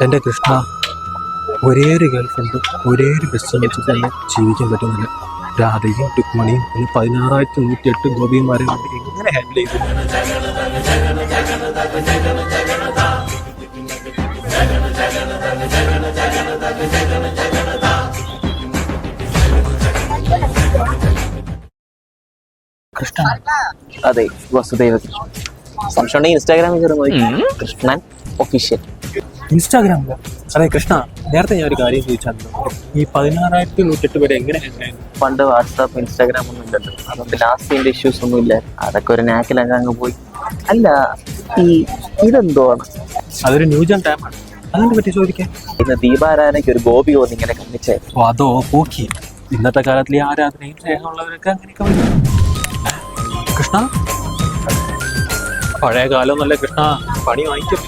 എൻ്റെ കൃഷ്ണ, ഒരേ ഒരു ഗേൾഫ്രണ്ട് ഒരേ ഒരു ബെസ്റ്റ് വെച്ച് തന്നെ ജീവിക്കാൻ പറ്റുന്നില്ല. രാധയും രുക്മണിയും പിന്നെ 16,108 ഗോപിമാരെ എങ്ങനെ ഹാൻഡിൽ ചെയ്തു? കൃഷ്ണ, അതെ, വസുദേവ കൃഷ്ണൻ. സംശയം ഉണ്ടെങ്കിൽ ഇൻസ്റ്റാഗ്രാമിൽ കയറി നോക്കി, കൃഷ്ണൻ ഒഫീഷ്യൽ. ഇൻസ്റ്റാഗ്രാമില്? അതെ കൃഷ്ണ, നേരത്തെ ഞാൻ ഒരു കാര്യം ചോദിച്ചായിരുന്നു. ഈ 16,108 പേരെ എങ്ങനെ ഹാൻഡിൽ ചെയ്തു? പണ്ട് വാട്സാപ്പ് ഇൻസ്റ്റാഗ്രാം ഒന്നും ഇല്ലല്ലോ, അതുകൊണ്ട് ലാസ്റ്റ് ഇഷ്യൂസ് ഒന്നും ഇല്ല. അതൊക്കെ ഒരു നാക്കിലൊക്കെ അങ്ങ് പോയി. അല്ല, ഇതെന്തോന്ന്? അതൊരു ന്യൂജൻ ടൈമാണ്, അതിനെ പറ്റി ചോദിക്കാൻ. ഇന്ന് ദീപാരാധനയ്ക്ക് ഒരു ഗോപി വന്ന് ഇങ്ങനെ കണ്ടിച്ചേ. ഓ അതോ, ഓക്കെ. ഇന്നത്തെ കാലത്തിൽ ഈ ആരാധനയും സ്നേഹമുള്ളവരൊക്കെ അങ്ങനെയൊക്കെ വരും. കൃഷ്ണ, പഴയ കാലം നല്ല കൃഷ്ണ, പണി വാങ്ങിക്കും.